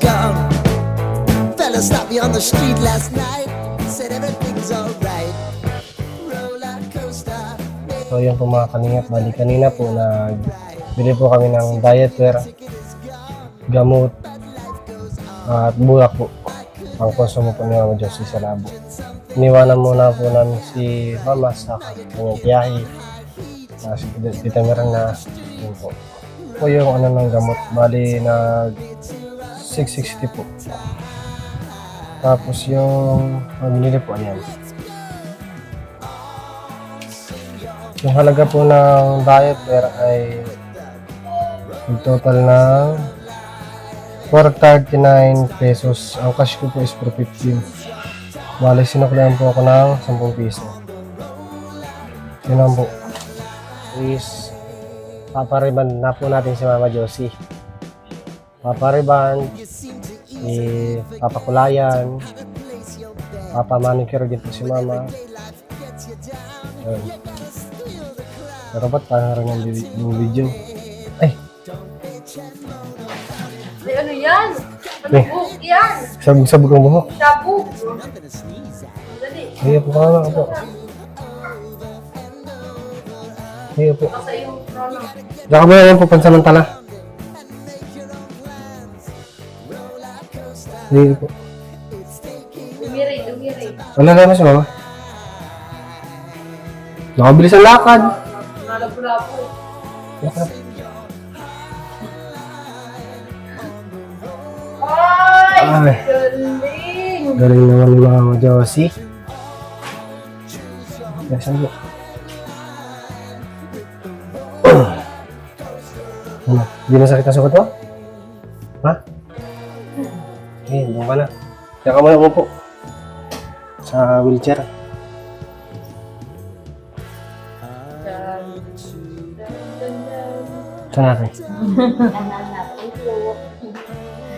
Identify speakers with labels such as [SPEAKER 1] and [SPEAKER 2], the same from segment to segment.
[SPEAKER 1] gone. Fella stopped me on the street last night, said everything's alright. Roller coaster.
[SPEAKER 2] So yun po mga kalingap, bali kanina po bili po kami ng diaper, gamot, at bulak po. Ang konsumo po ni Mama Josie sa labo. Iniwanan muna po namin si Mama sa kanyang tiyahi. Si Tita Miranda, yun po. Po yung ano ng gamot, bali na 660 po. Tapos yung binili po, ayan. Yung halaga po ng diaper ay yung total ng 439 pesos. Ang cash ko po is 415. Bali, sinuklihan po ako ng 10 piso. Yun lang po. Is papariban na po natin si Mama Josie. Papariban, papakulayan, papamanicure din po si Mama. Yun. Pero ba't parang yung video? Ay!
[SPEAKER 3] Ay, ano yan? Ano buhok yan?
[SPEAKER 2] Sabog-sabog ang buhok.
[SPEAKER 3] Sabog. Dali.
[SPEAKER 2] Hiya po ka po. Hiya po.
[SPEAKER 3] Basta yung prono.
[SPEAKER 2] Diyan ka ba yan po pansamantala? Hiya po.
[SPEAKER 3] Dumiri.
[SPEAKER 2] Wala na si Mama. Nakabilis ang lakad.
[SPEAKER 3] Nalabo-labo. Ay!
[SPEAKER 2] Ay.
[SPEAKER 3] Galing!
[SPEAKER 2] Galing naman ni Mama Josie. Yes, ano po? Ano? Hindi na sakit ang sugat mo? Ha? Eh, doon ka na. Diyan ka muna po. Sa wheelchair. Saan natin?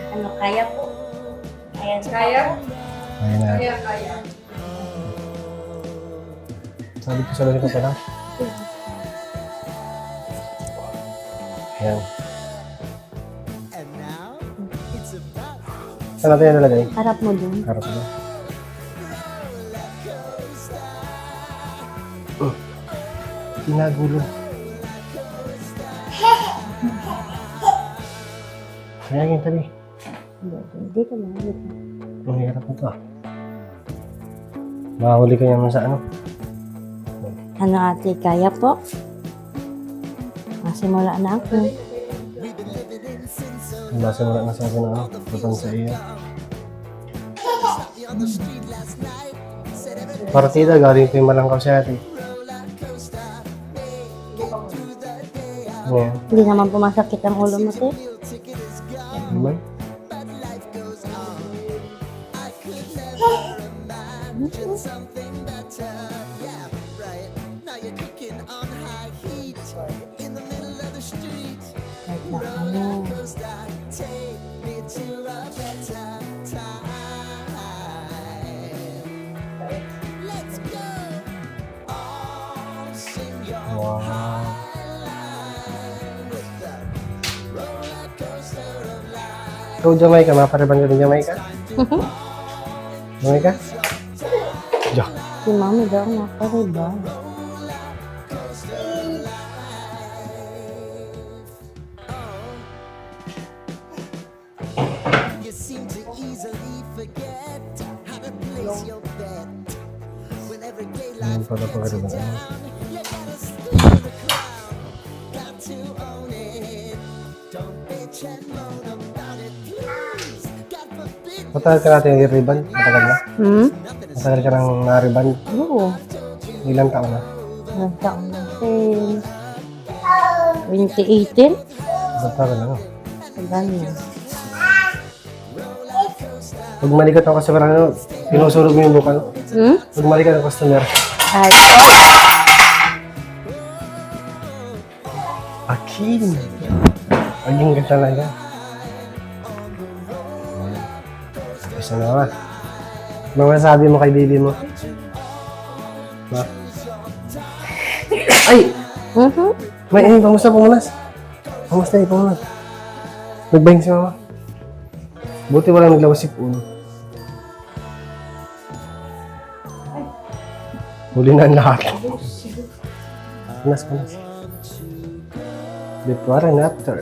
[SPEAKER 4] Ano kaya po? Ayan.
[SPEAKER 3] Kaya?
[SPEAKER 2] Ayun na.
[SPEAKER 3] Kaya.
[SPEAKER 2] Sabi ko sa lalim ko pala. Ayan. Saan natin yan nalagay?
[SPEAKER 4] Harap mo dun.
[SPEAKER 2] Karap mo. Pinagulo. Ayan yung tabi.
[SPEAKER 4] Hindi ko lang.
[SPEAKER 2] Ang hirap nito ah. Mahuli ka naman sa ano.
[SPEAKER 4] Ano ate, kaya po? Masimula na ako.
[SPEAKER 2] Nasimula na sa akin na ano. Tutang sa iyo. Partida, galing ko yung malangkaw sa atin. Ayan.
[SPEAKER 4] Hindi naman pumasakit ang ulo mo, te.
[SPEAKER 2] Ano ba?
[SPEAKER 4] Kahit na ano.
[SPEAKER 2] Wow. Ikaw, Jamaica, mapariban ka din Jamaica? Jamaica? Diyo.
[SPEAKER 4] Si mami daw nakariba.
[SPEAKER 2] Ano pala pagkariban? Matagal ka natin yung ribbon? Matagal na? Matagal ka nang na-ribbon?
[SPEAKER 4] Oo.
[SPEAKER 2] Ilang taon na?
[SPEAKER 4] Ilang taon natin? 2018?
[SPEAKER 2] Matagal na no?
[SPEAKER 4] Ganyan.
[SPEAKER 2] Pag malikat ang customer, ano, pinusurog mo yung buka, no? Pag malikat ang customer.
[SPEAKER 4] Ay,
[SPEAKER 2] Akin! Aging ganda talaga. Isa na ba? Ano masasabi mo kay baby mo? Ma? Ay! May, kamusta Pamunas? Kamusta Pamunas? Nagbayang si Mama? Buti walang naglawas si Puno. Huli na ang lahat. Panas. Before and after.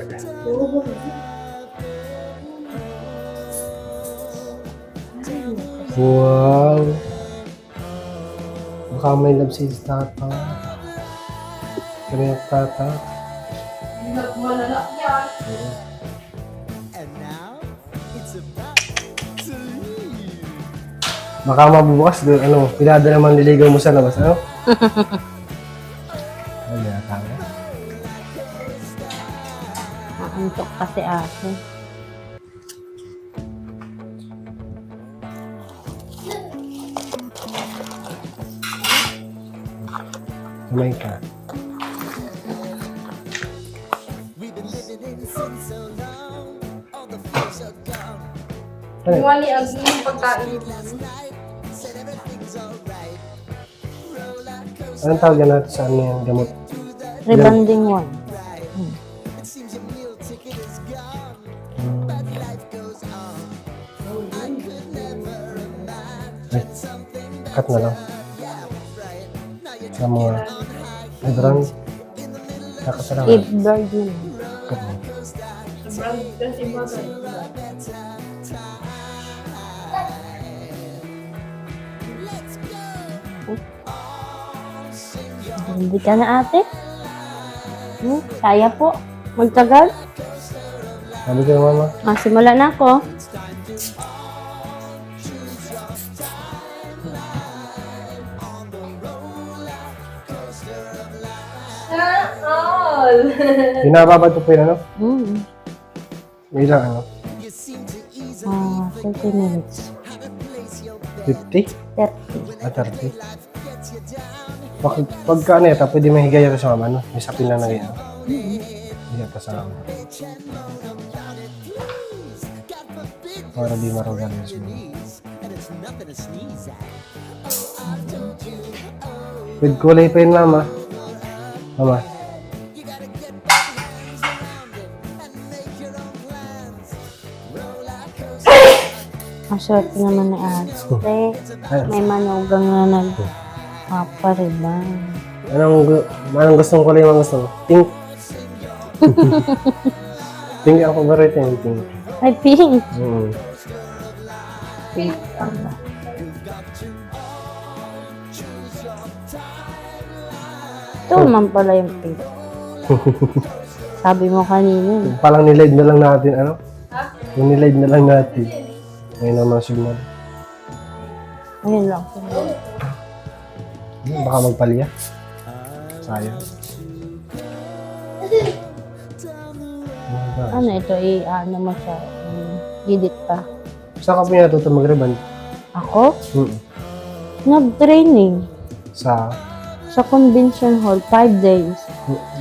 [SPEAKER 2] Wow. Baka may love si Tata. Kaya Tata.
[SPEAKER 3] Hindi na malala yan.
[SPEAKER 2] Baka mabubukas doon, ano, pinada naman niligaw mo sa labas, ano? Ay, yata nga.
[SPEAKER 4] Maantok kasi ako.
[SPEAKER 2] Kamay ka. Ano?
[SPEAKER 3] Iwali ang yung pagkain.
[SPEAKER 2] Anong tawag yan natin sa ano yung gamot?
[SPEAKER 4] Rebanding one.
[SPEAKER 2] Ay, cut na lang. Sa mga hydran. Kakasarang.
[SPEAKER 4] Safeguard yun.
[SPEAKER 2] Cut na.
[SPEAKER 3] Sobrang kasi bagay.
[SPEAKER 4] Hindi ka na ate? Kaya po. Magtagal.
[SPEAKER 2] Sabi ko mama.
[SPEAKER 4] Simula na ako.
[SPEAKER 3] All.
[SPEAKER 2] Binababad ko po yun, ano? May ilang ano?
[SPEAKER 4] 30 minutes.
[SPEAKER 2] 50?
[SPEAKER 4] 30.
[SPEAKER 2] 30? Pagka ano yata, pwede may higaya ito sa mama, ano? May sapin lang na ganyan. Higaya pa sa mama. Para di marugan yung sumo. With kulay pa yun, mama. Mama.
[SPEAKER 4] Ang swerte naman ni ate. May manugang na nagpaparibang.
[SPEAKER 2] Anong gustong kulay yung gusto mo? Pink. Pink ang favorite yung pink.
[SPEAKER 4] Ay, pink.
[SPEAKER 2] Pink.
[SPEAKER 4] Ito naman pala yung pink. Sabi mo kanina.
[SPEAKER 2] Palang nilive na lang natin, ano? Yung nilive na lang natin. Ngayon naman signal.
[SPEAKER 4] Ayun lang.
[SPEAKER 2] Baka magpaliya. Sayang.
[SPEAKER 4] Ano ito? Ano mo siya? Edit pa.
[SPEAKER 2] Saan ka po natuto mag-reband?
[SPEAKER 4] Ako? Nag-training.
[SPEAKER 2] Sa?
[SPEAKER 4] Sa convention hall. 5 days.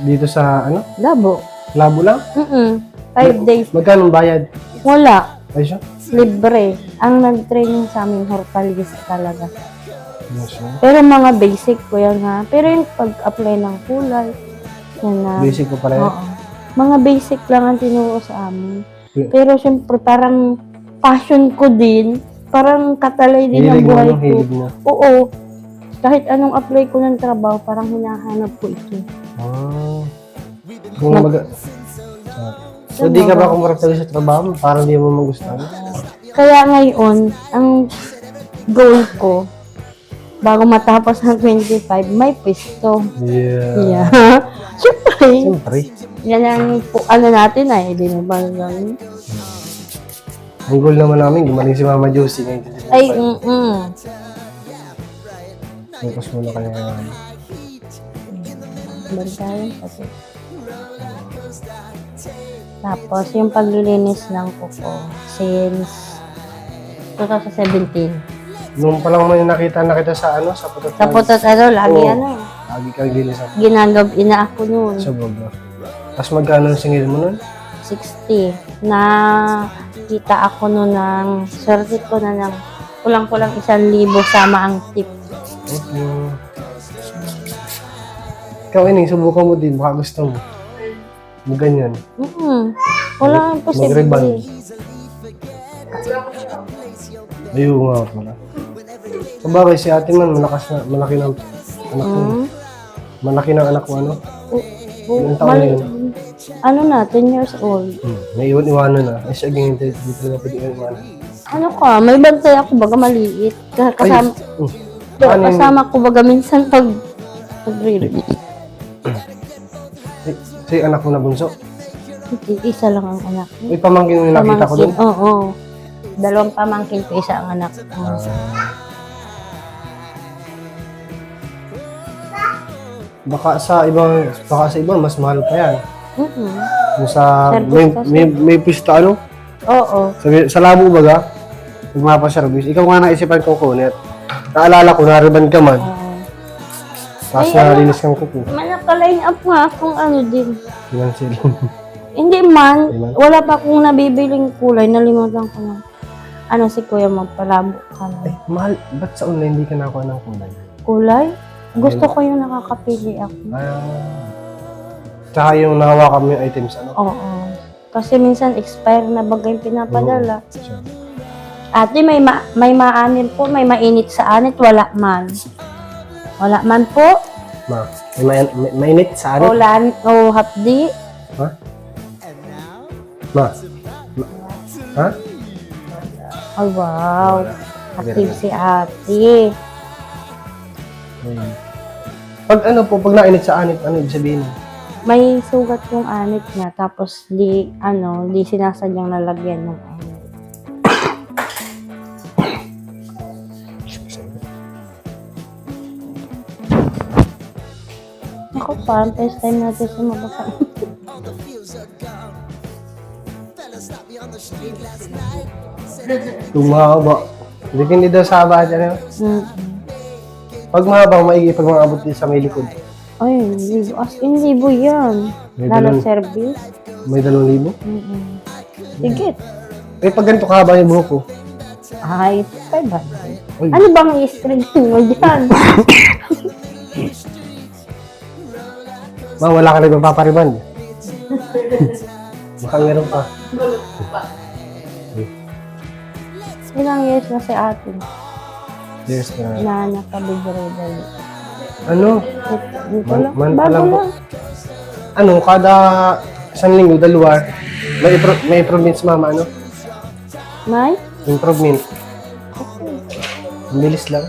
[SPEAKER 2] Dito sa, ano?
[SPEAKER 4] Labo.
[SPEAKER 2] Labo lang?
[SPEAKER 4] 5 days.
[SPEAKER 2] Magkano bayad?
[SPEAKER 4] Wala.
[SPEAKER 2] Ay siya?
[SPEAKER 4] Libre. Ang nag-training sa amin, hortalist talaga.
[SPEAKER 2] Yes, sir.
[SPEAKER 4] Pero mga basic ko yan ha. Pero yung pag-apply ng kulay, yan na.
[SPEAKER 2] Basic ko pala yan.
[SPEAKER 4] Oo. Mga basic lang ang tinuro sa amin.
[SPEAKER 2] Yeah.
[SPEAKER 4] Pero syempre, parang passion ko din. Parang katalay din ang
[SPEAKER 2] Hilig mo,
[SPEAKER 4] buhay
[SPEAKER 2] no?
[SPEAKER 4] ko.
[SPEAKER 2] Hilig mo.
[SPEAKER 4] Oo. Kahit anong apply ko ng trabaho, parang hinahanap ko ito.
[SPEAKER 2] Ah. Kung so, di ka ba kumarating sa trabaho? Parang di mo magustuhan?
[SPEAKER 4] Kaya ngayon, ang goal ko, bago matapos ng 25, may pisto.
[SPEAKER 2] Yeah.
[SPEAKER 4] Yeah. Siyempre,
[SPEAKER 2] Siyempre.
[SPEAKER 4] yan ang ano natin ay, di mo ba lang?
[SPEAKER 2] Ang goal naman namin, gumaling si Mama Josie ngayon.
[SPEAKER 4] Ay,
[SPEAKER 2] Focus muna kayo ngayon.
[SPEAKER 4] Bantayan kasi. Tapos, yung paglilinis ng kuko since 2017.
[SPEAKER 2] Nung pa lang may nakita sa ano, sa putot.
[SPEAKER 4] Sa putot lagi
[SPEAKER 2] Oo.
[SPEAKER 4] ano,
[SPEAKER 2] Lagi kang gilis ako.
[SPEAKER 4] ginagawa ako noon.
[SPEAKER 2] Sa baga. Tapos magkano ang singil mo nun?
[SPEAKER 4] 60. Na kita ako noon ng swerte ko na ng kulang-kulang 1,000 sama ang tip.
[SPEAKER 2] Okay. Ikaw, Ining, subukan mo din. Baka gusto mo. Ganyan.
[SPEAKER 4] Wala ang posible.
[SPEAKER 2] Mag-reband. Ayun nga pala. Sabagay, si ate man, malaki ng anak mo. Malaki ng anak mo, ano? Ilang taon na yun?
[SPEAKER 4] Ano na, 10 years old.
[SPEAKER 2] May iwan-iwanan na. Ay, siya ganyan, hindi talaga pwede iwan-iwanan.
[SPEAKER 4] Ano ka, may bantay ako baga maliit. Kasama, kasama ko baga minsan pag nagre-release.
[SPEAKER 2] Si anak mo na bunso?
[SPEAKER 4] Isa lang ang anak.
[SPEAKER 2] May pamangkin mo yung nakita ko doon?
[SPEAKER 4] Oo. Dalawang pamangkin ko, isa ang anak ko.
[SPEAKER 2] Baka sa ibang mas mahal pa yan. Yung sa
[SPEAKER 4] Service
[SPEAKER 2] may pista ano?
[SPEAKER 4] Oo.
[SPEAKER 2] Sa labo baga, nagmapa-service. Ikaw nga naisipan ko kunin. Naalala ko, nariban ka man. Tapos nalinis kang kuko.
[SPEAKER 4] Manaka-line up nga kung ano din.
[SPEAKER 2] Financial.
[SPEAKER 4] Hindi man, wala pa akong nabibiling kulay. Nalimutan ko na. Ano si Kuya magpalabo ka na.
[SPEAKER 2] Mahal, ba't sa online hindi ka nakuha ng kulay?
[SPEAKER 4] Kulay? Gusto ko yung nakakapili ako.
[SPEAKER 2] Tsaka yung nahawakan mo yung items, ano?
[SPEAKER 4] Oo. Kasi minsan expire na bagay yung pinapadala.
[SPEAKER 2] Sure.
[SPEAKER 4] Ate, may maanin po, may mainit sa anit, wala man. Wala man po.
[SPEAKER 2] Ma, may mainit sa ano?
[SPEAKER 4] O hapdi.
[SPEAKER 2] Ha? Ma? Ha?
[SPEAKER 4] Ay, wow. Active si ate.
[SPEAKER 2] Pag ano po, pag nainit sa anit, ano ibig sabihin?
[SPEAKER 4] May sugat yung anit niya, tapos di sinasadyang nalagyan ng anit. Ako, parang first time natin sumabasa.
[SPEAKER 2] Kung mahaba. Depende daw sa haba dyan. Pag mahaba, maigi pag mga abot din sa may likod.
[SPEAKER 4] Ay, libo. As in, libo yan.
[SPEAKER 2] May
[SPEAKER 4] Lalo
[SPEAKER 2] dalawang-
[SPEAKER 4] service.
[SPEAKER 2] May 2,000.
[SPEAKER 4] Sige.
[SPEAKER 2] Eh, pag ganito kahaba yung buhok ko.
[SPEAKER 4] Ay, 500.
[SPEAKER 2] Uy.
[SPEAKER 4] Ano bang i-string mo dyan?
[SPEAKER 2] Ma, wala ka na magpapariban. Baka meron pa.
[SPEAKER 4] Ilang years na si ate
[SPEAKER 2] Yes, na.
[SPEAKER 4] na nakabidrodal.
[SPEAKER 2] Ano?
[SPEAKER 4] Dito lang.
[SPEAKER 2] Man pa
[SPEAKER 4] Bago
[SPEAKER 2] lang po.
[SPEAKER 4] lang.
[SPEAKER 2] Ano, kada isang linggo, dalawa, may improvements, mama, ano?
[SPEAKER 4] May?
[SPEAKER 2] Improvement. Ang bilis lang.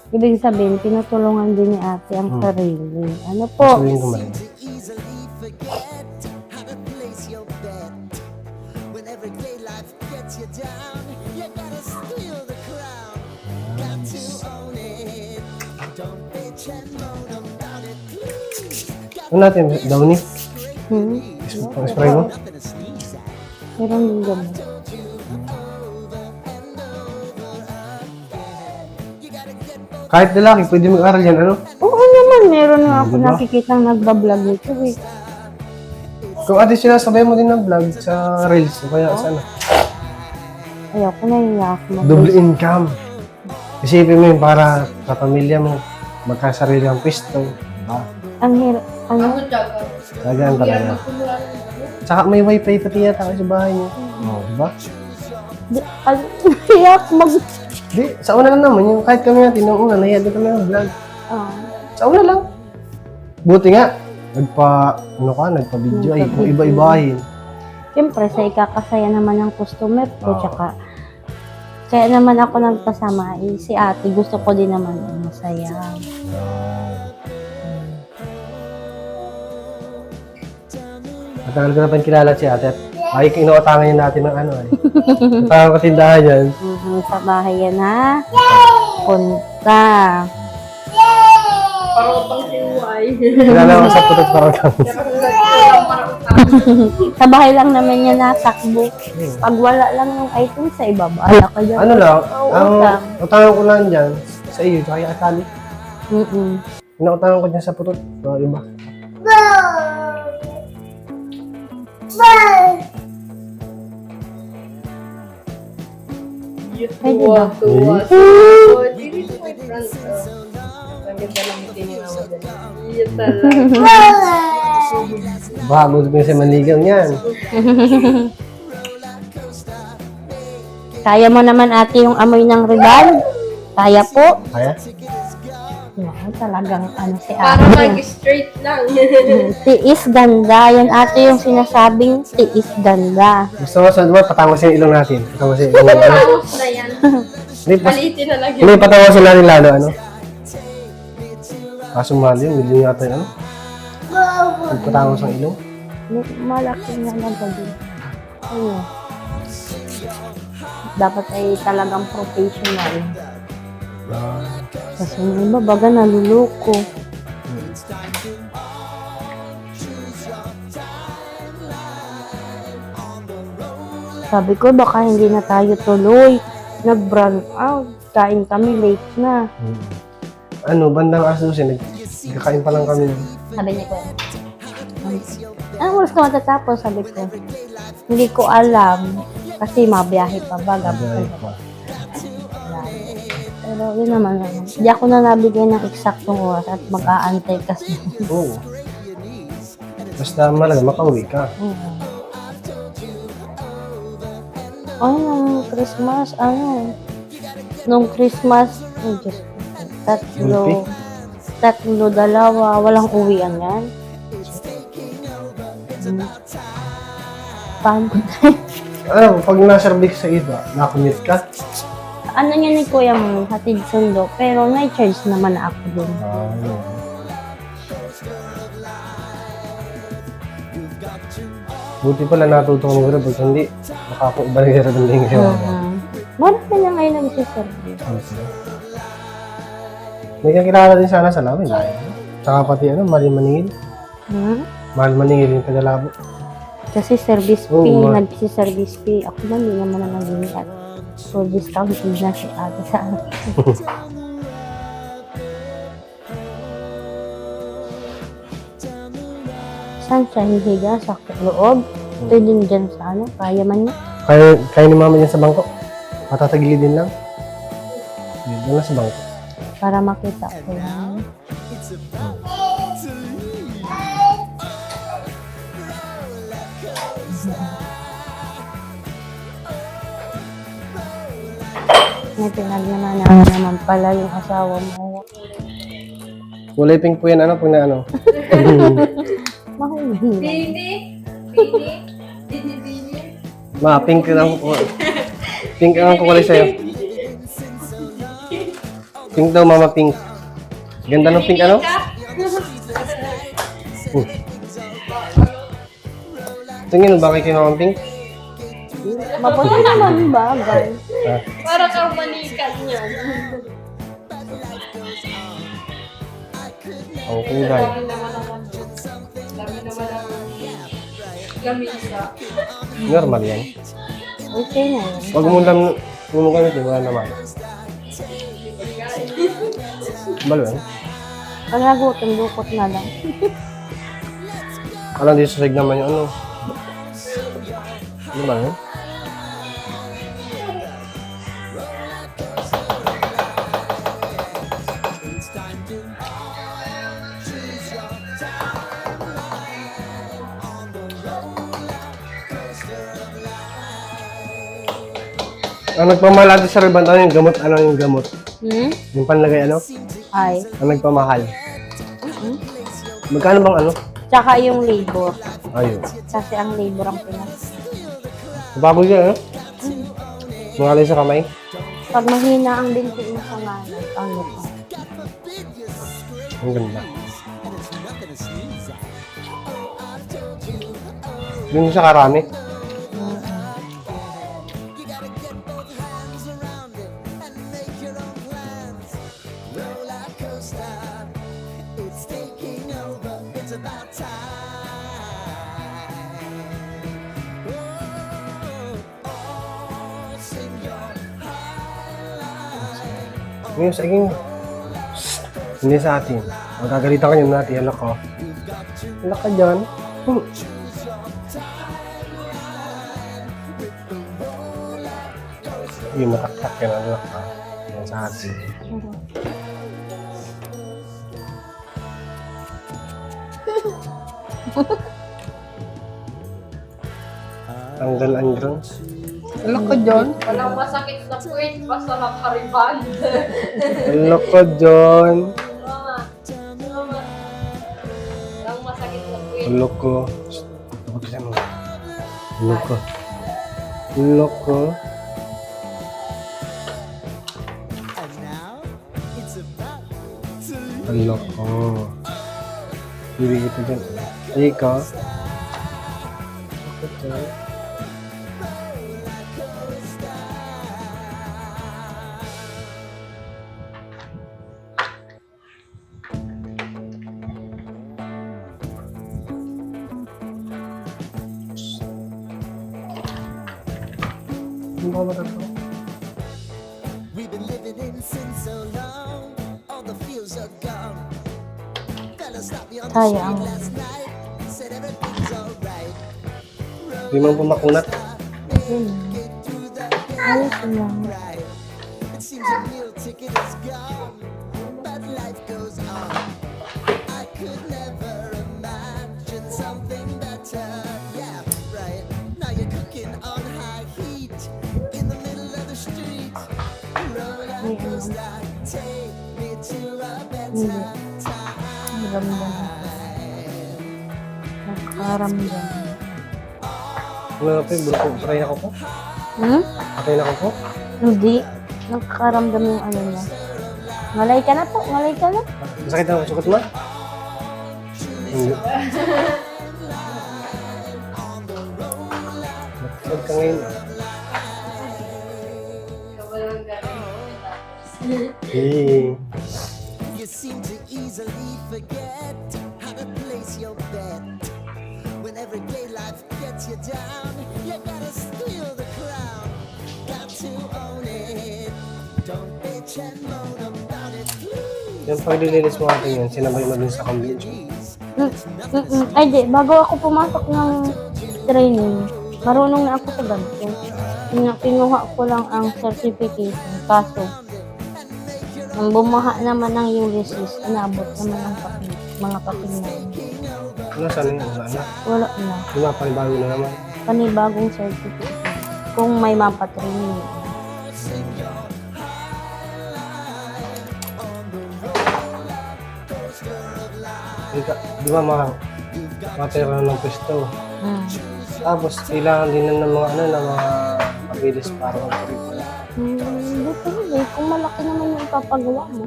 [SPEAKER 4] Ibig sabihin, tinutulungan din ni ate ang sarili. Ano po?
[SPEAKER 2] Sabihin ko man. Ano natin, Downy? Spray mo?
[SPEAKER 4] Meron din gamot.
[SPEAKER 2] Kahit lalaki, pwede mag-aral yan, ano?
[SPEAKER 4] Oo naman, meron na ako
[SPEAKER 2] Diba?
[SPEAKER 4] nakikita nagbablog nito eh.
[SPEAKER 2] Kung ate sinasabay mo din ng vlog sa Reels, o kaya sa ano?
[SPEAKER 4] Ayoko na yung ako
[SPEAKER 2] Double income. Isipin mo yun para sa pamilya mo, magkasarili ang pisto. Diba?
[SPEAKER 4] Ang hirap, ano?
[SPEAKER 2] Tagaan talaga. Tsaka may wifi pati yata kayo sa bahay niyo. Oo, diba?
[SPEAKER 4] Hirap
[SPEAKER 2] Di, sa una lang naman, yung kahit kami natin, nung una, nahiya din kami ng vlog. Sa una lang. Buti nga, nagpa-video ay, kung iba-ibahin.
[SPEAKER 4] Siyempre, sa ikakasaya naman ng customer ko, tsaka kaya naman ako nagpasama, si ate, gusto ko din naman masaya.
[SPEAKER 2] Matagal ko na pa kilala si ate. Ay, inuutangan niya natin ng ano eh. Utangan ko tindahan yan.
[SPEAKER 4] Sa bahay yan ha. Punta.
[SPEAKER 3] Parang sinuway.
[SPEAKER 2] Kilala ko sa putot parang
[SPEAKER 4] Sa bahay lang naman yan nasakbo. Pag wala lang yung item sa ibaba, ala ka dyan.
[SPEAKER 2] Ano lang, ang
[SPEAKER 4] utang.
[SPEAKER 2] utangan ko lang dyan, sa iyo, tsaka yung asali.
[SPEAKER 4] Mm-mm.
[SPEAKER 2] Inuutangan ko dyan sa putot. So, iba.
[SPEAKER 4] Pwede ba?
[SPEAKER 3] Tuwa. Dili ko may friends. Ang ganda lang yung tininawa dyan. Iya talaga.
[SPEAKER 2] Baka gusto ko sa manigaw niyan.
[SPEAKER 4] Kaya mo naman ate yung amoy ng riban? Kaya po?
[SPEAKER 2] Kaya?
[SPEAKER 4] Wow, talagang ano si
[SPEAKER 3] Para
[SPEAKER 4] ate.
[SPEAKER 3] mag-straight lang.
[SPEAKER 4] Tiis ganda. Yan ate yung sinasabing tiis ganda.
[SPEAKER 2] Gusto mo sa diba, patangos yung ilong natin. Patangos yung ilong natin.
[SPEAKER 3] Tapos na yan.
[SPEAKER 2] Hindi,
[SPEAKER 3] Palitin na lang
[SPEAKER 2] hindi
[SPEAKER 3] yun.
[SPEAKER 2] patangos natin lalo, ano? Kaso mahal yun, million yata yun, ano? Patangos ang ilong.
[SPEAKER 4] Malaki nga lang pag ano. Dapat ay talagang professional. Kasi yung iba baga naluloko. Sabi ko baka hindi na tayo tuloy. Nag-brand out. Kain kami late na.
[SPEAKER 2] Ano, bandang alas 12, nagkakain pa lang kami.
[SPEAKER 4] Sabi niya ko. Anong oras ka matatapos? Sabi ko. Hindi ko alam. Kasi mabiyahe pa ba?
[SPEAKER 2] Nagkakain pa.
[SPEAKER 4] Pero yun naman. Hindi ako na nabigay ng eksaktong oras at mag-aantay kasi.
[SPEAKER 2] Oo. Basta malaga, makauwi ka.
[SPEAKER 4] Ay, nung Christmas, ano? Nung Christmas, oh, Diyos ko. Tatlo, dalawa, walang uwian yan. Paano?
[SPEAKER 2] Ano, pag na-service sa iba, nakumute ka?
[SPEAKER 4] Ano niya ni Kuya mo, hatid sundo, pero may charge naman na ako dun.
[SPEAKER 2] Yun. Buti pala natuto ko ng grab, hindi makakaiba ng grab ng linggo.
[SPEAKER 4] Marami na ngayon nagsiservice.
[SPEAKER 2] May kakilala din sana sa Lawin. Tsaka pati Mahal Maningil. Mahal Maningil yung tagalabo.
[SPEAKER 4] Kasi service
[SPEAKER 2] Oo,
[SPEAKER 4] fee,
[SPEAKER 2] ma.
[SPEAKER 4] nagsi-service fee. Ako man, hindi naman na naging at for discount na si ate sa akin. Saan siya hihiga? Sa loob? Pwede dyan sa ano? Kaya man niya?
[SPEAKER 2] Kaya ni mama niya sa bangko. Matatagilidin lang. Doon lang sa bangko.
[SPEAKER 4] Para makita ko yan. May pinagnananahan naman pala yung asawa mo.
[SPEAKER 2] Kulay pink po yan, pag na
[SPEAKER 4] Mahuli.
[SPEAKER 3] Bini. Bini. Bini. Bini.
[SPEAKER 2] Ma, pink lang po. Pink ang kukulay sa'yo. Pink daw, mama, pink. Ganda ng pink, Tingin mo ba kay mama pink?
[SPEAKER 4] Mabuti naman bagay.
[SPEAKER 3] Para kang manikan niya.
[SPEAKER 2] Ang kulay.
[SPEAKER 3] Dami naman ang lamisa.
[SPEAKER 2] Normal yan.
[SPEAKER 4] Okay na yun.
[SPEAKER 2] Pag mo gamit, wala naman. Balo yan.
[SPEAKER 4] Palagutin, lukot na lang.
[SPEAKER 2] Alam dito sa naman yung Ano ba yun? Ang nagpamahal natin sa ribbon, yung gamot? Ano yung gamot? Yung panlagay
[SPEAKER 4] Ay.
[SPEAKER 2] Ang nagpamahal. Magkano bang
[SPEAKER 4] Tsaka yung labor.
[SPEAKER 2] Ayun.
[SPEAKER 4] Kasi ang labor ang pinas.
[SPEAKER 2] Baboy yan, Mangalay sa kamay.
[SPEAKER 4] Pag mahina ang binti mo sa nanay, ano pa?
[SPEAKER 2] Ang ganda. Yung sa karami. Ngayon sa akin, hindi sa atin. Magagalitan ka niyo natin, alak ko. Alak ka dyan. Yung mataktak yan, alak ka. Yan sa atin. Tanggal ang drone.
[SPEAKER 5] Alam ko, John.
[SPEAKER 3] Walang masakit na puwit, basta makariban.
[SPEAKER 2] Ano ko, John?
[SPEAKER 3] Mama. Mama. Walang masakit na puwit.
[SPEAKER 2] Ano ko? Tapos ka mo. Ano ko? Ano ko?
[SPEAKER 1] And now it's about to
[SPEAKER 2] Ano ko? Ibig ito dyan. Ay, ikaw? Ako, John. Ano ba ba ito?
[SPEAKER 1] We've been living in sin so long, all the feels are gone. Fella stopped me on the
[SPEAKER 4] Sayang.
[SPEAKER 1] street last night, said everything's alright.
[SPEAKER 2] Di man pumakunat.
[SPEAKER 1] Get through the
[SPEAKER 4] Ayos lang.
[SPEAKER 1] right. It seems a meal ticket is gone, but life goes on. I could never imagine something better. Yeah, right. Now you're cooking on high heat in the middle of the street. Roller coaster, take me to a better time.
[SPEAKER 4] Ramdam. Nakaramdam.
[SPEAKER 2] Ano na po yung bulko? Try na ko po? Try na ko po?
[SPEAKER 4] Hindi. Nakakaramdam yung ano niya. Ngalay ka na po. Ngalay ka na.
[SPEAKER 2] Masakit na ang sukat mo? Hindi. Masakit ka ngayon.
[SPEAKER 3] Walang ganun.
[SPEAKER 2] Eh.
[SPEAKER 1] You seem to easily forget how to place your bet. When everyday life gets you down, you gotta steal the crown. Got to own it. Don't bitch and moan about it. Please.
[SPEAKER 2] Yung paglilinis mo natin yun, sinabay mo din sa convention.
[SPEAKER 4] Ay, di. Bago ako pumasok ng training, marunong na ako sa ganito. Kinuha ko lang ang certification. Kaso, nang bumaha naman ng Ulysses, inabot naman ang papel, mga papel na yun.
[SPEAKER 2] Ano, saan yun? Saan na?
[SPEAKER 4] Wala na.
[SPEAKER 2] Di ba, panibago na naman.
[SPEAKER 4] Panibagong certificate. Kung may mapatraining.
[SPEAKER 2] Di ba, matira ng pwesto.
[SPEAKER 4] Hmm.
[SPEAKER 2] Tapos, kailangan din ng mga, ano, ng mga papilis para mag-curriculum.
[SPEAKER 4] Hindi pwede. Kung malaki naman yung ipapagawa mo.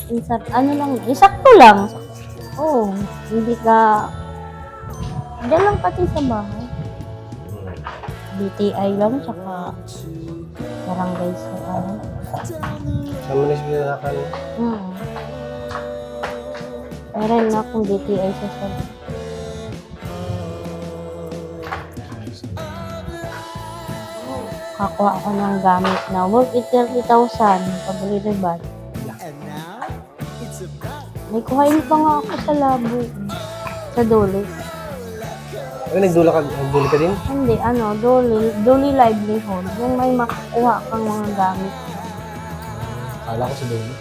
[SPEAKER 4] Insert, ano lang, isakto lang. Oo. Hindi ka, diyan lang pati sa bahay. BTI lang, tsaka barangay sa ano.
[SPEAKER 2] Sa munisipalidad ka,
[SPEAKER 4] Meron na akong BTI sa sabi. Kakuha ako ng gamit na worth it 30,000 pag rebad.
[SPEAKER 1] And now it's about
[SPEAKER 4] May kuhain pa nga ako sa labo. Sa Dole.
[SPEAKER 2] ay, nagdula ka din?
[SPEAKER 4] Hindi, ano, Dole livelihood. Yung may makukuha kang mga gamit.
[SPEAKER 2] Kala ko sa dulo.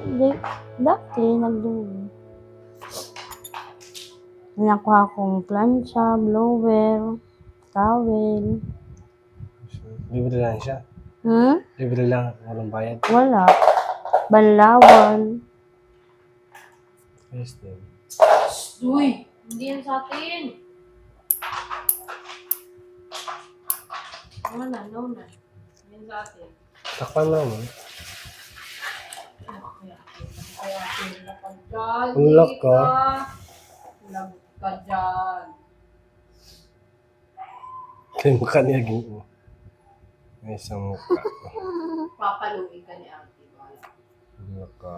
[SPEAKER 4] Hindi. Dati, nag-Dole. Nakuha akong plancha, blower, towel.
[SPEAKER 2] Libre lang siya. Libre lang, walang bayad.
[SPEAKER 4] Wala. Banlawan.
[SPEAKER 2] Yes, din.
[SPEAKER 3] Uy, hindi yan sa atin. No na. Yan sa atin.
[SPEAKER 2] Takpan mo naman.
[SPEAKER 3] Kaya sila ka dyan.
[SPEAKER 2] Unlock ka.
[SPEAKER 3] Lagot ka dyan.
[SPEAKER 2] Kaya mukha niya gino. May isang mukha.
[SPEAKER 3] Papaluin ka ni ate. Wala.
[SPEAKER 2] Mukha.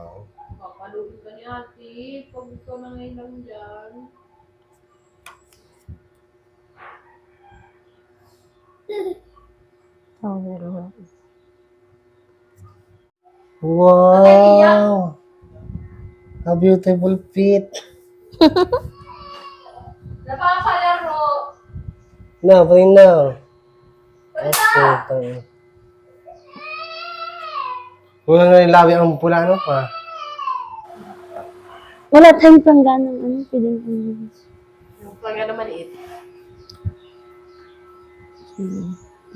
[SPEAKER 3] Papaluin ka ni ate. Pag ikaw na ngayon lang dyan.
[SPEAKER 4] Towel.
[SPEAKER 2] Wow! A beautiful feet.
[SPEAKER 3] Napakalaro.
[SPEAKER 2] Na, pati na. Okay. Wala na yung labi ang pula, ano pa?
[SPEAKER 4] Wala tayong pang ganang ano, pwedeng ano.
[SPEAKER 3] Yung pag ano maliit.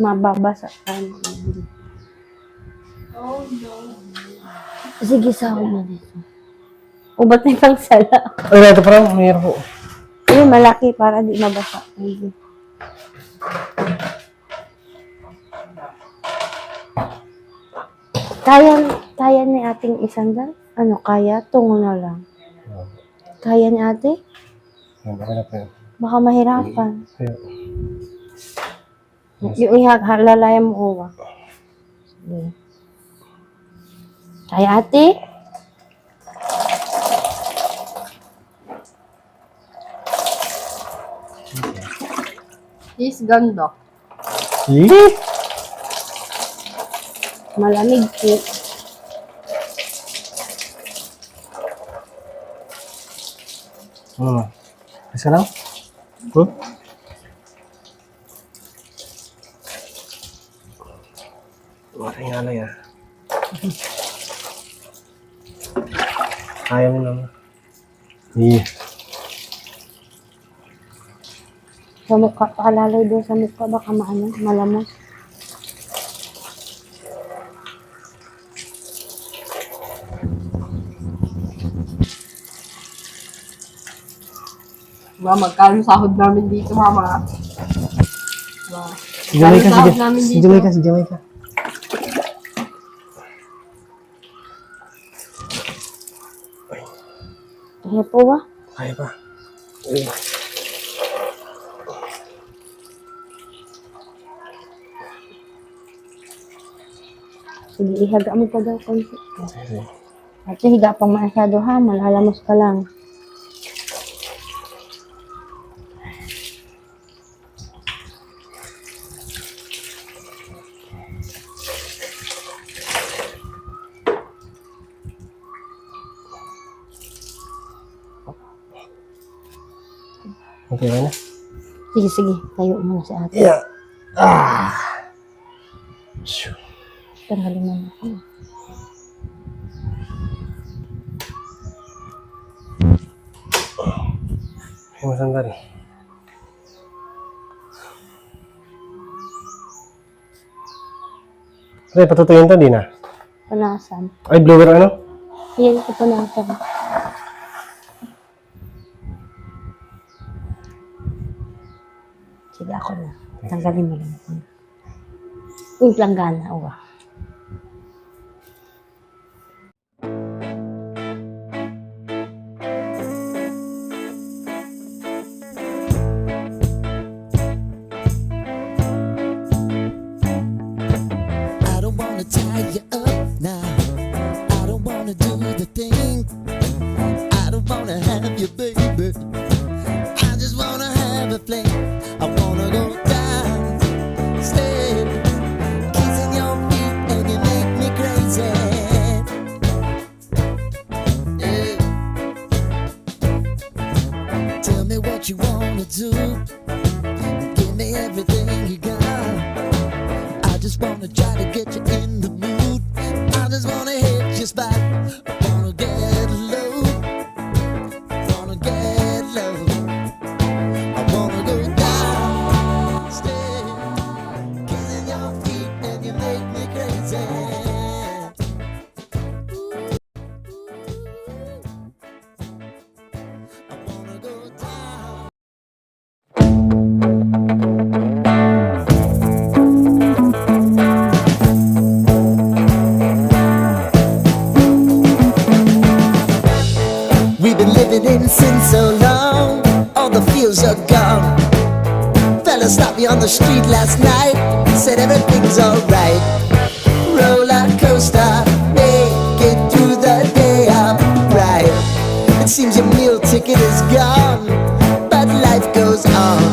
[SPEAKER 4] Mababasa ka.
[SPEAKER 3] Oh, no.
[SPEAKER 4] Sige, sahod na dito. Ubat na yung sala.
[SPEAKER 2] Ay, ito parang mayroon po.
[SPEAKER 4] Ayun, malaki para di mabasa. Ayun. Kaya ni ating isang dal? Ano, kaya? Tungo na lang. Kaya ni ate?
[SPEAKER 2] Yan, okay na po yun.
[SPEAKER 4] Baka mahirapan.
[SPEAKER 2] Ayun.
[SPEAKER 4] Yung ihalalaya mo uwa. Sige. Kaya ate?
[SPEAKER 3] Is ganda.
[SPEAKER 2] Eh?
[SPEAKER 4] Malamig po.
[SPEAKER 2] Isa lang? Maring alay ah. Kaya mo naman. Eh.
[SPEAKER 4] Sa mukha, paalalay doon sa mukha, baka malamot.
[SPEAKER 3] Diba, magkano sahod namin dito, mama? Diba?
[SPEAKER 2] Si Jamaica,
[SPEAKER 3] Sahod namin
[SPEAKER 2] si
[SPEAKER 3] dito.
[SPEAKER 2] Jamaica, si Jamaica.
[SPEAKER 4] Kaya po ba?
[SPEAKER 2] Kaya pa. Eh.
[SPEAKER 4] Sige, ihaga mo pa daw konti.
[SPEAKER 2] Sige.
[SPEAKER 4] Ate, higa pang masyado ha, malalamos ka lang.
[SPEAKER 2] Okay na.
[SPEAKER 4] Sige, sige, tayo muna si ate.
[SPEAKER 2] Yeah. Ah. Shoo.
[SPEAKER 4] Tanggalin mo na ako.
[SPEAKER 2] Ay, masandal. Pre, patutuyin to, di na.
[SPEAKER 4] Panasan.
[SPEAKER 2] Ay, blower ano?
[SPEAKER 4] Yan ito panasan. Sige, ako na. Tanggalin mo lang ako. Yung planggana, uwa.
[SPEAKER 1] I don't wanna tie you up now. I don't wanna do the thing. I don't wanna have you, baby. I just wanna have a fling. I wanna go down, stay, kissing your feet, and you make me crazy. Yeah. Tell me what you wanna do. Give me everything you got. I just wanna try to get you in the mood. I just wanna hit your spot. I wanna get low. Wanna get low. I wanna go down, stay, kissing your feet, and you make me crazy. I wanna go down. We've been living in sin so long, all the feels are gone. Fella stopped me on the street last night, said everything's alright. Roller coaster, make it through the day upright. It seems your meal ticket is gone, but life goes on.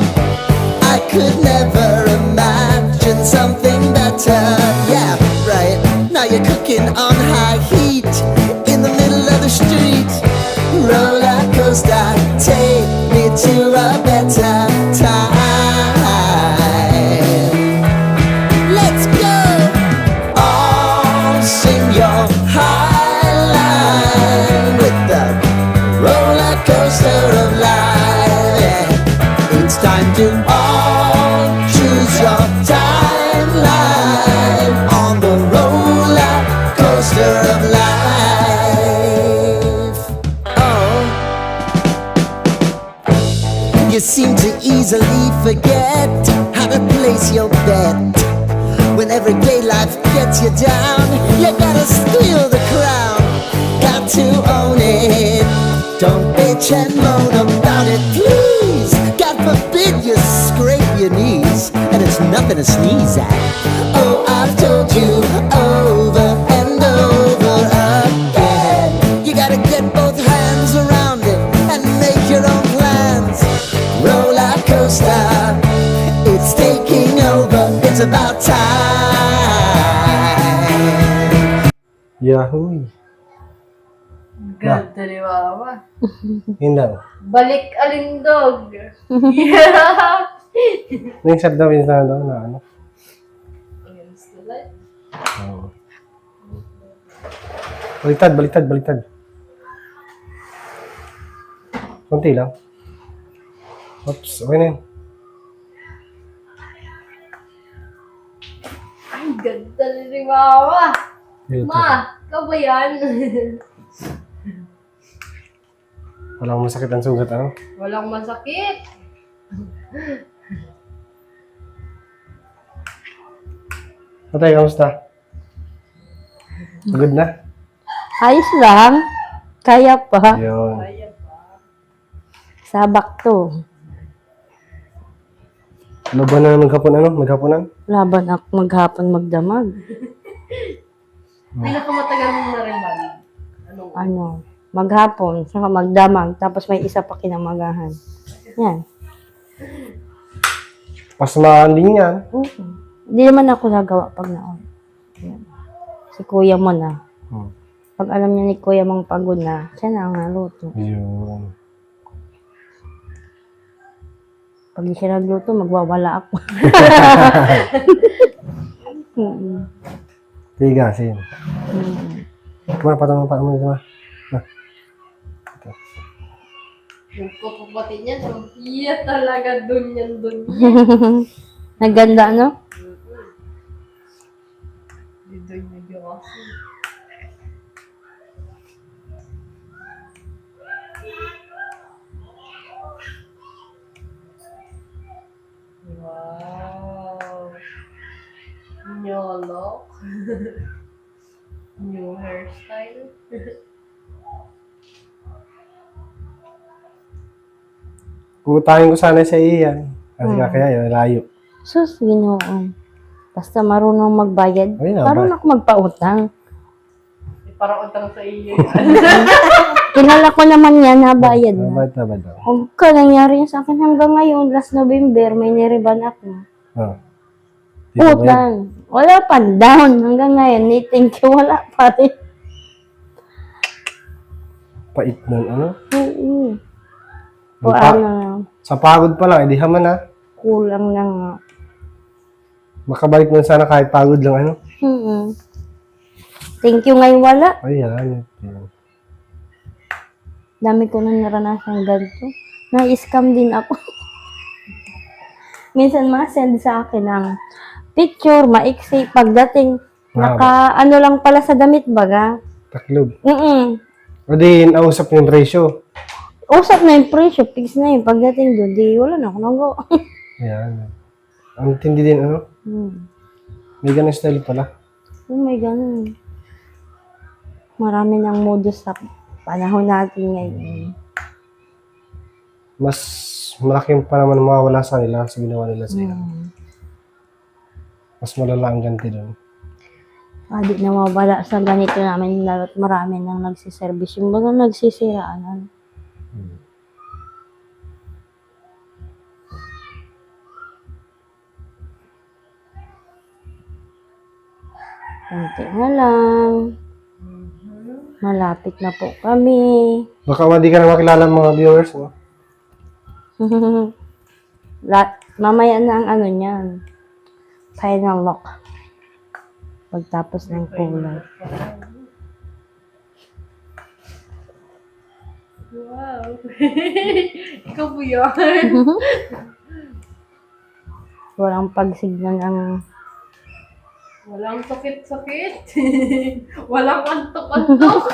[SPEAKER 1] I could never imagine something better. Yeah, right. Now you're cooking on high heat in the middle of the street. Roller coaster, take me to a better time. Let's go. All sing forget how to place your bet. When everyday life gets you down, you gotta steal the crown. Got to own it. Don't bitch and moan about it, please. God forbid you scrape your knees, and it's nothing to sneeze at. Oh, I've told you over and over again. You gotta get both hands around it and make your own plans. Roller coaster, it's taking over. It's about time.
[SPEAKER 2] Yahoo!
[SPEAKER 3] Ganda ni Mama.
[SPEAKER 2] Yun daw.
[SPEAKER 3] Balik alindog. Yeah.
[SPEAKER 2] Yung shot daw, yun daw na ano.
[SPEAKER 3] Against the light.
[SPEAKER 2] Oo. Baliktad, baliktad, baliktad. Kunti lang. Oops, okay na yun.
[SPEAKER 3] Ay, ganda ni Mama.
[SPEAKER 2] Dito.
[SPEAKER 3] Ma, ikaw ba yan?
[SPEAKER 2] Walang masakit ang sugat, ano?
[SPEAKER 3] Walang masakit.
[SPEAKER 2] Tatay, kamusta? Good na?
[SPEAKER 4] Ayos lang. Kaya pa.
[SPEAKER 2] Yun.
[SPEAKER 4] Sabak to.
[SPEAKER 2] Laban na maghapon, ano? Maghaponan?
[SPEAKER 4] Laban ako maghapon magdamag.
[SPEAKER 3] Pinakamatagal mong nariban. Anong
[SPEAKER 4] Ano, maghapon, saka magdamag, tapos may isa pa kinamagahan. Yan.
[SPEAKER 2] Pasmaan din yan.
[SPEAKER 4] Hindi naman ako nagawa pag naon. Yan. Si kuya mo na.
[SPEAKER 2] Hmm.
[SPEAKER 4] Pag alam niya ni kuya mong pagod na, siya na ang naluto.
[SPEAKER 2] Yun.
[SPEAKER 4] Pag di siya nagluto, magwawala ako.
[SPEAKER 2] Tigasin. Kuma, patang pa mo sama.
[SPEAKER 3] yung kapapatid niya? So, iya talaga dun yan.
[SPEAKER 4] Naganda, no?
[SPEAKER 3] Dito yung kasi. Wow. Nyolok. New hairstyle.
[SPEAKER 2] Putahin ko sana sa iyan. Kasi kaya yun, layo.
[SPEAKER 4] Sus, Ginoo. Basta marunong magbayad.
[SPEAKER 2] Ayun na,
[SPEAKER 4] Marunong ako magpautang.
[SPEAKER 3] Parang utang sa iyo.
[SPEAKER 4] Kilala ko naman yan, nabayad na.
[SPEAKER 2] Babad na ba daw?
[SPEAKER 4] Huwag ka, nangyari yun sa akin hanggang ngayon, last November, may niriban ako.
[SPEAKER 2] Oh. Di ba yan?
[SPEAKER 4] Utang. Wala pa down. Hanggang ngayon, ni thank you, wala pa rin.
[SPEAKER 2] Pait nun, ano?
[SPEAKER 4] Oo. O
[SPEAKER 2] Buta.
[SPEAKER 4] ano,
[SPEAKER 2] Sa pagod pa lang, edi haman ha.
[SPEAKER 4] kulang na nga.
[SPEAKER 2] Makabalik nun sana kahit pagod lang, ano?
[SPEAKER 4] Thank you ngayon wala.
[SPEAKER 2] Ayan.
[SPEAKER 4] Dami ko na naranasan ganito. Na-scam din ako. Minsan ma-send sa akin ng picture, maiksi, pagdating, ano lang pala sa damit baga.
[SPEAKER 2] Taklob.
[SPEAKER 4] Mm-mm.
[SPEAKER 2] O di, nausap yung ratio.
[SPEAKER 4] Usap na yung presyo, fix na yun. Pagdating doon, di wala na ako nagawa.
[SPEAKER 2] Ayan. Ang tindi din, ano? May ganang style pala.
[SPEAKER 4] Oh my God. Marami ng modus sa panahon natin ngayon.
[SPEAKER 2] Mas malaking pa naman mawawala sa nila sa ginawa nila sa Mas malala ang ganti doon.
[SPEAKER 4] Di nawawala sa ganito namin. Dapat marami nang nagsiservice. Yung mga nagsisiraan. Konti na lang. Malapit na po kami.
[SPEAKER 2] Baka hindi ka na makilala ng mga viewers mo.
[SPEAKER 4] Mamaya na ang ano niyan. Final lock. Pagtapos ng kulay.
[SPEAKER 3] Wow. Ikaw po yan.
[SPEAKER 4] Walang pagsignan ang
[SPEAKER 3] Walang sakit-sakit. Walang antok-antok.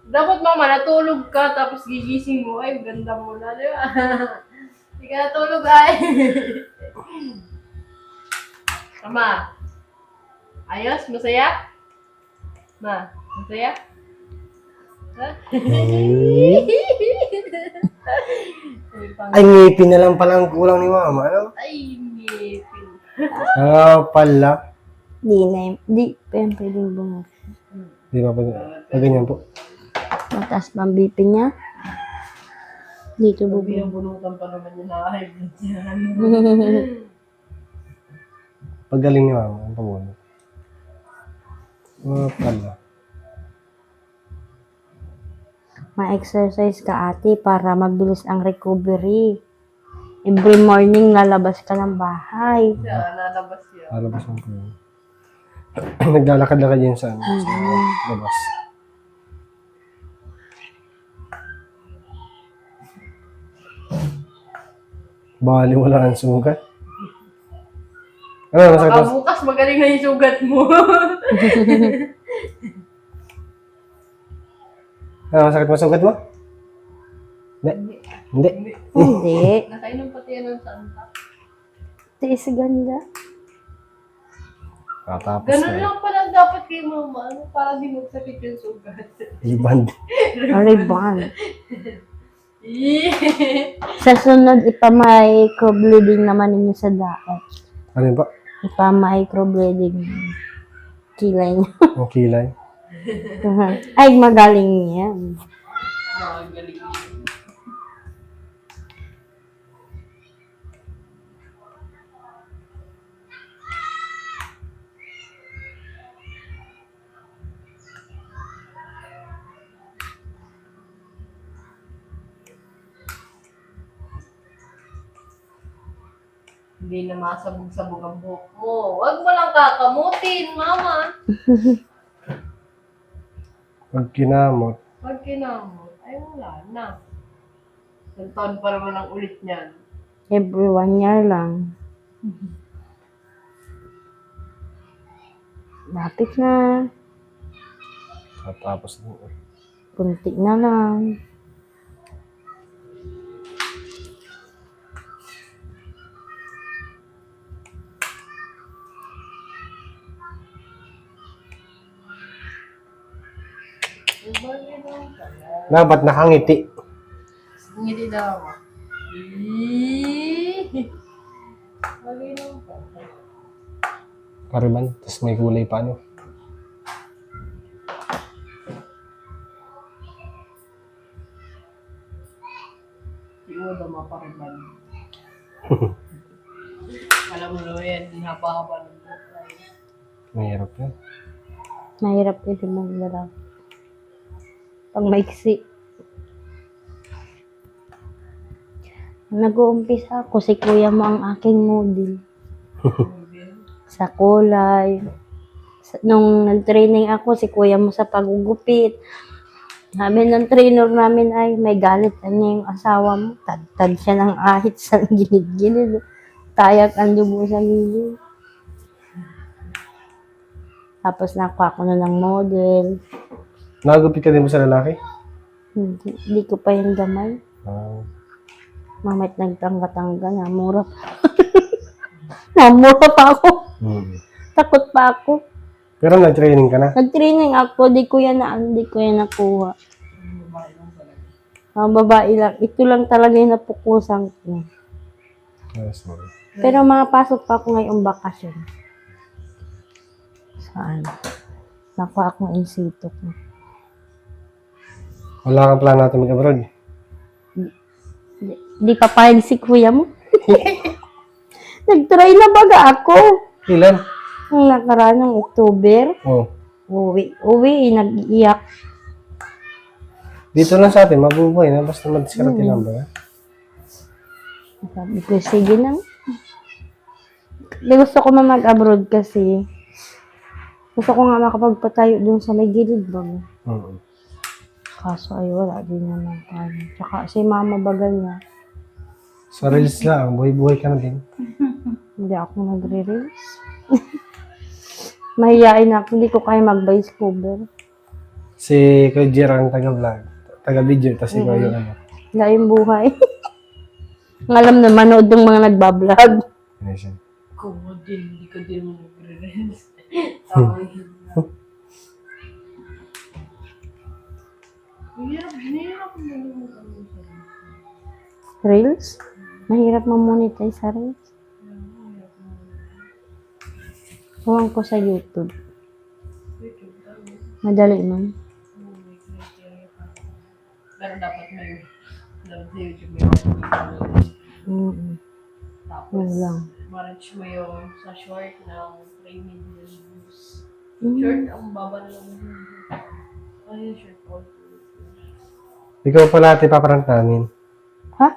[SPEAKER 3] Dapat mama, natulog ka, tapos gigising mo, ay, ganda mo na, di ba? Hindi ka natulog, ay. Tama. Ayos? Masaya? Ma, masaya? Ha?
[SPEAKER 2] Ay, ngipin na lang palang kulang ni mama, ano?
[SPEAKER 3] Ay, ngipin.
[SPEAKER 2] Ah, pala.
[SPEAKER 4] Di pa yan pwedeng bunga.
[SPEAKER 2] Di ba pag ganyan po?
[SPEAKER 4] Mataas pa ang BP niya. Dito
[SPEAKER 3] Sabi
[SPEAKER 4] bubong.
[SPEAKER 3] yung bunutan pa naman yung high blood yan.
[SPEAKER 2] Pagaling ni mama, ang pabunod. Ah, pala.
[SPEAKER 4] Ma-exercise ka ate para mabilis ang recovery. Every morning lalabas ka ng bahay.
[SPEAKER 3] Siya, lalabas yun.
[SPEAKER 2] Lalabas mo po yun. Naglalakad-lakad yan sa, ano, sa labas. Bali, wala ang sugat. Ano, masakit
[SPEAKER 3] Baka
[SPEAKER 2] mo?
[SPEAKER 3] bukas magaling na yung sugat mo.
[SPEAKER 2] Ano, masakit mo sugat mo? Hindi. Hindi.
[SPEAKER 4] Hindi.
[SPEAKER 3] Nakainom pati yan ng santa.
[SPEAKER 4] Tiis ganda.
[SPEAKER 2] Tapos
[SPEAKER 3] Ganun
[SPEAKER 2] na.
[SPEAKER 3] lang pala dapat kay mama. Ano, para di magsakit yung sugat.
[SPEAKER 2] Iband.
[SPEAKER 4] Ribbon.
[SPEAKER 3] Yee!
[SPEAKER 4] Sa sunod, ipa-microbleeding naman ninyo sa daet.
[SPEAKER 2] Ano yun pa?
[SPEAKER 4] Ipa-microbleeding kilay niya.
[SPEAKER 2] Ang kilay.
[SPEAKER 4] Ay, magaling yan.
[SPEAKER 3] Magaling. Hindi na masabog-sabog ang buhok mo. Huwag mo lang kakamutin, mama.
[SPEAKER 2] Pag kinamot,
[SPEAKER 3] Pag kinamot, ay wala na. Ilang taon pa naman ang ulit niyan.
[SPEAKER 4] Every 1 year lang. Lapit na.
[SPEAKER 2] tapos
[SPEAKER 4] Kunti na lang.
[SPEAKER 3] Bagay daw pala.
[SPEAKER 2] dapat nakangiti.
[SPEAKER 3] Ngiti daw ako. Eeeeh! Bagay daw pala.
[SPEAKER 2] Kariban, tapos may kulay pa, ano.
[SPEAKER 3] Siguro daw mapariban. Alam mo na yan, haba-haba ng buhok.
[SPEAKER 2] Mahirap yan.
[SPEAKER 4] Mahirap din magdala. Pag maiksi. Nag-uumpisa ako, si kuya mo ang aking model. Sa kulay. Nung nag-training ako, si kuya mo sa pagugupit. Sabi ng trainer namin ay may galit na yung asawa mo. Tad siya ng ahit sa gilid-gilid. Tayak ang dugo sa gilid. Tapos nakuha ko na ng model.
[SPEAKER 2] Nagupit ka din mo sa lalaki?
[SPEAKER 4] Hindi ko pa yung gamay.
[SPEAKER 2] Ah.
[SPEAKER 4] Mamait nagtangga-tangga na. Mura pa. Namura pa ako. Takot pa ako.
[SPEAKER 2] Pero nag-training ka na?
[SPEAKER 4] Nag-training ako. Di ko yan nakuha. Ang babae lang. Ito lang talaga yung napukusan ko.
[SPEAKER 2] Yes, ma'am.
[SPEAKER 4] Pero makapasok pa ako ngayong bakasyon. Saan? Nakuha akong insito ko.
[SPEAKER 2] Wala kang plano natin mag-abroad?
[SPEAKER 4] Di pa payag si kuya mo. Nag-try na baga ako.
[SPEAKER 2] Ilan?
[SPEAKER 4] Nung nakaraan ng October,
[SPEAKER 2] Oh.
[SPEAKER 4] uwi, nag-iiyak.
[SPEAKER 2] Dito lang sa atin, mabubuhay na. Basta madiskarte lang ba?
[SPEAKER 4] Sabi ko, sige na. Di gusto ko mag-abroad kasi gusto ko nga makapagpatayo dun sa may gilid ba. Kaso ay wala din naman tayo. Tsaka si mama bagal na.
[SPEAKER 2] Sa reels lang, buhay-buhay ka na din.
[SPEAKER 4] Hindi ako nagre-reels. Mahiyain ako, hindi ko kaya mag-voice cover.
[SPEAKER 2] Si Kuya Gerang taga-vlog, taga-video, tapos ikaw yung ano.
[SPEAKER 4] Laing buhay. Ang alam na, manood ng mga nagbablog.
[SPEAKER 2] Ano siya?
[SPEAKER 3] Kung din, hindi ko din mo nagre-rest. Tawahin na. Hirap mo naman kami sa
[SPEAKER 4] Reels? Mahirap ma-monetize sa Reels. Huwag ko sa YouTube. Madali man.
[SPEAKER 3] Pero dapat may YouTube may tapos
[SPEAKER 4] Yun lang.
[SPEAKER 3] ma-reach mo yung sa short ng 3 million views.
[SPEAKER 4] Mm.
[SPEAKER 3] Short, ang baba na lang yung ayun, short po.
[SPEAKER 2] Ikaw pala ate paprank namin.
[SPEAKER 4] Ha?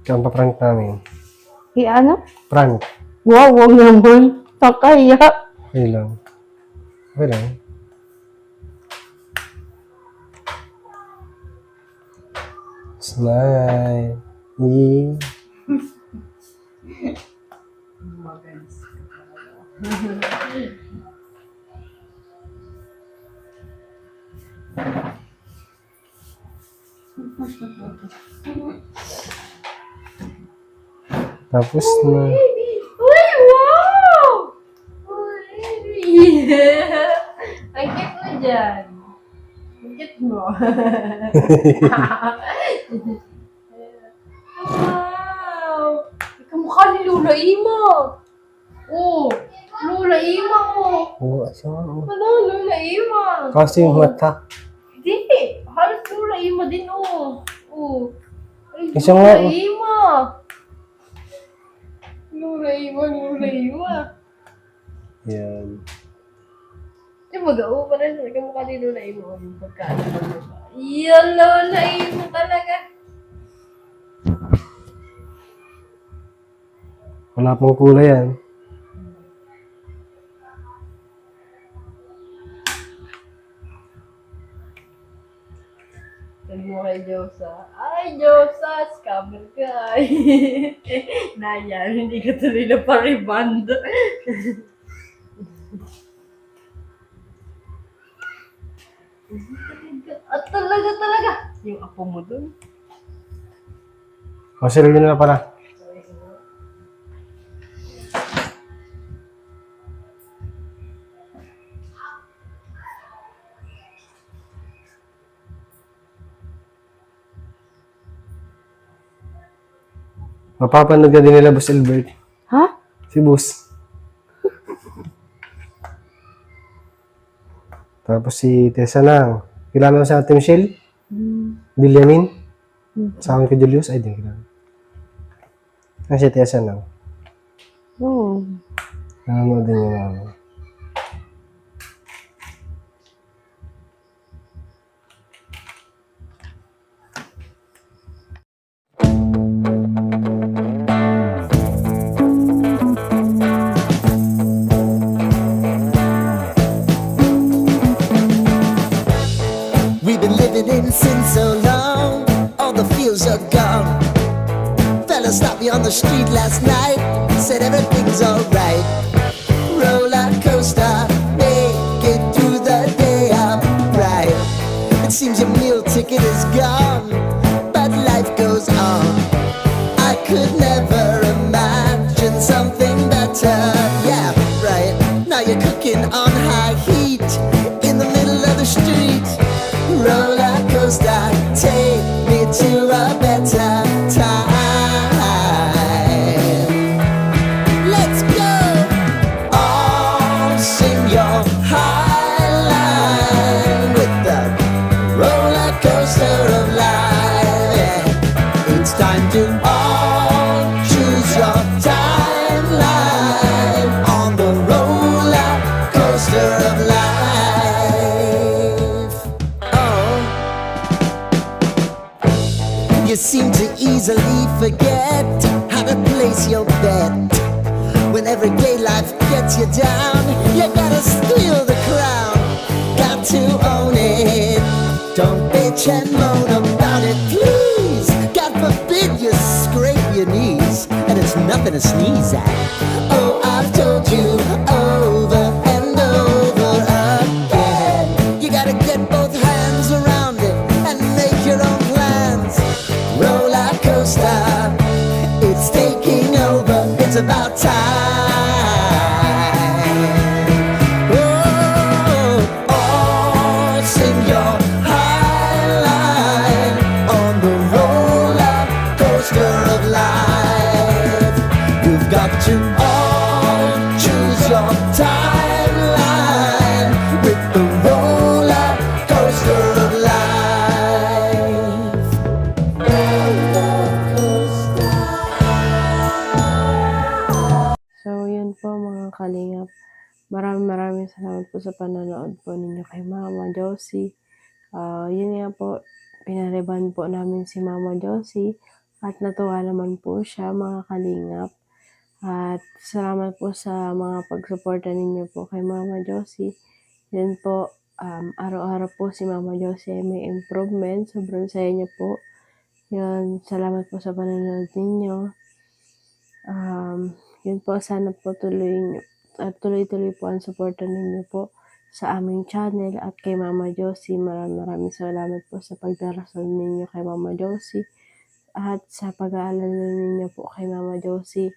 [SPEAKER 2] Ikaw ang paprank namin.
[SPEAKER 4] Ano?
[SPEAKER 2] Prank.
[SPEAKER 4] Wow, wag naman. Takaya.
[SPEAKER 2] Okay lang. Okay lang. Smile. Yee.
[SPEAKER 3] Magans.
[SPEAKER 2] Tapos na.
[SPEAKER 3] Uy, wow! Uy! Ang cute mo dyan. Ang cute mo. Wow! Kamukha ni Lula Ima. Oh, Lula Ima mo.
[SPEAKER 2] Oo, asama mo.
[SPEAKER 3] Ano, Lula Ima?
[SPEAKER 2] Kasi yung mata.
[SPEAKER 3] Hindi. Halos Lula Ima din, oh. Oh. Ay,
[SPEAKER 2] Isa
[SPEAKER 3] Lula
[SPEAKER 2] nga, oh.
[SPEAKER 3] Ima. Lula Ima, Lula Ima.
[SPEAKER 2] Yan.
[SPEAKER 3] Yung mag-oo pa rin. Kamukha ni Lula Ima. Yung pagkaano mo ba? Yan, Lula Ima talaga.
[SPEAKER 2] Wala pong kulay yan.
[SPEAKER 3] Sabi mo kay Josa, ay Josa, scammer ka. Nayan, hindi ka tuloy na pariband. At talaga. Yung apo mo dun.
[SPEAKER 2] O, sila yun na pala. Mapapanood ka din nila, Boss Albert.
[SPEAKER 4] Ha?
[SPEAKER 2] Si Boss. Tapos si Tessa lang. Kilala mo sa Ate Michelle? Bilyamin? Sa akin kay Julius? Ay, di kilala. Ang si Tessa lang.
[SPEAKER 4] Oo.
[SPEAKER 2] Nanonood din yun namin.
[SPEAKER 1] We've been living in sin so long, all the feels are gone. Fella stopped me on the street last night, said everything's alright. Roller coaster, make it through the day upright. It seems your meal ticket is gone, but life goes on. I could never imagine something better. Yeah, right. Now you're cooking on high heat in the middle of the street. Roller coaster, take me to a better time. Let's go. All sing your high line with the roller coaster of life. Yeah. It's time to all choose your timeline on the roller coaster of life. You seem to easily forget how to place your bet. When everyday life gets you down, you gotta steal the crown. Got to own it. Don't bitch and moan about it, please. God forbid you scrape your knees, and it's nothing to sneeze at. Oh, I've told you over and over again. You gotta get both hands Oh, sing your highline on the roller coaster of life. You've got to all choose your timeline with the roller coaster of life. Roller coaster.
[SPEAKER 5] So, yun po mga kalingap. Maraming salamat po sa panonood po ninyo kay Mama Josie. Yun nga po, pinariban po namin si Mama Josie at natuwa naman po siya mga kalingap. At salamat po sa mga pagsuporta ninyo po kay Mama Josie. Yan po, araw-araw po si Mama Josie ay may improvement. Sobrang saya niya po. Yun, salamat po sa panonood ninyo. Yun po, sana po tuloy-tuloy po ang suporta ninyo po sa aming channel at kay Mama Josie. Maraming salamat po sa pagdarasal ninyo kay Mama Josie at sa pag-aalala ninyo po kay Mama Josie.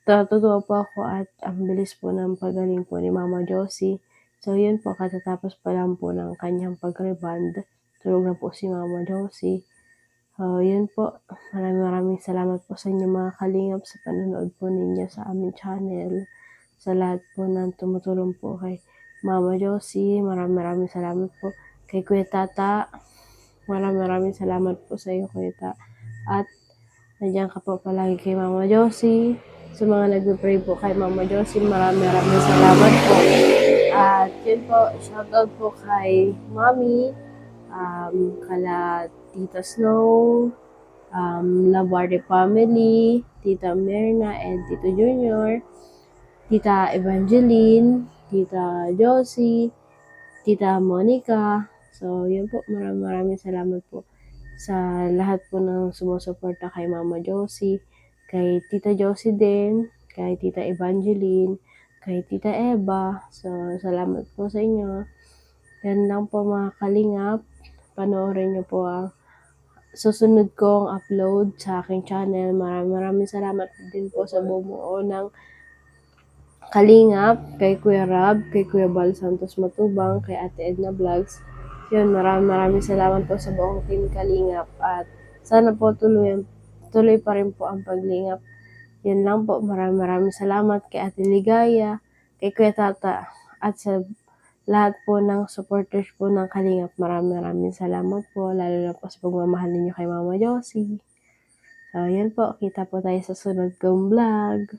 [SPEAKER 5] Natutuwa po ako at ang bilis po ng pagaling po ni Mama Josie. So yun po, katatapos pa lang po ng kanyang pag-reband. Tulog na po si Mama Josie. Yun po, maraming salamat po sa inyo mga kalingap sa panonood po ninyo sa aming channel. Sa lahat po ng tumutulong po kay Mama Josie, maraming salamat po kay Kuya Tata. Maraming salamat po sa iyo, Kuya Tata. At nandiyan ka po palagi kay Mama Josie. Sa mga nagpe-pray po kay Mama Josie, maraming salamat po. At yun po, shoutout po kay Mami, kala Tita Snow, Labarde family, Tita Mirna and Tito Junior, Tita Evangeline, Tita Josie, Tita Monica. So, yun po, maraming salamat po sa lahat po ng sumusuporta kay Mama Josie, kay Tita Josie din, kay Tita Evangeline, kay Tita Eva. So, salamat po sa inyo. Yan lang po mga kalingap. Panoorin niyo po ang susunod kong upload sa aking channel. Maraming salamat din po sa bumuo ng Kalingap, kay Kuya Rab, kay Kuya Bal Santos Matubang, kay Ate Edna Vlogs. Yun, maraming salamat po sa buong team Kalingap at sana po tuloy pa rin po ang paglingap. Yan lang po, maraming salamat kay Ate Ligaya, kay Kuya Tata at sa lahat po ng supporters po ng Kalingap. Maraming salamat po, lalo na po sa pagmamahal ninyo kay Mama Josie. So, yan po, kita po tayo sa sunod kong vlog.